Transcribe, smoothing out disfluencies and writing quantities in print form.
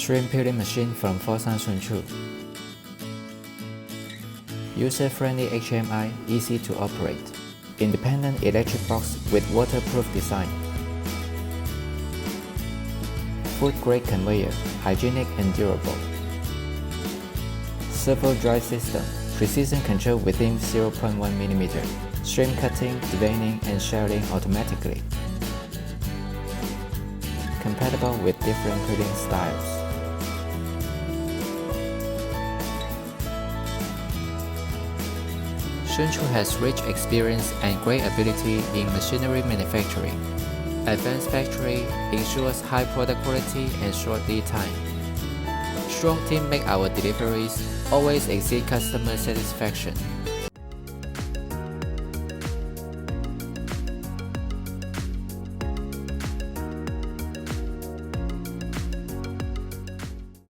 Shrimp peeling machine from Soontrue. User-friendly HMI, easy to operate. Independent electric box with waterproof design. Food-grade conveyor, hygienic and durable. Servo dry system, precision control within 0.1 mm. Shrimp cutting, deveining, and shelling automatically. Compatible with different peeling styles. Soontrue has rich experience and great ability in machinery manufacturing. Advanced factory ensures high product quality and short lead time. Strong team make our deliveries always exceed customer satisfaction.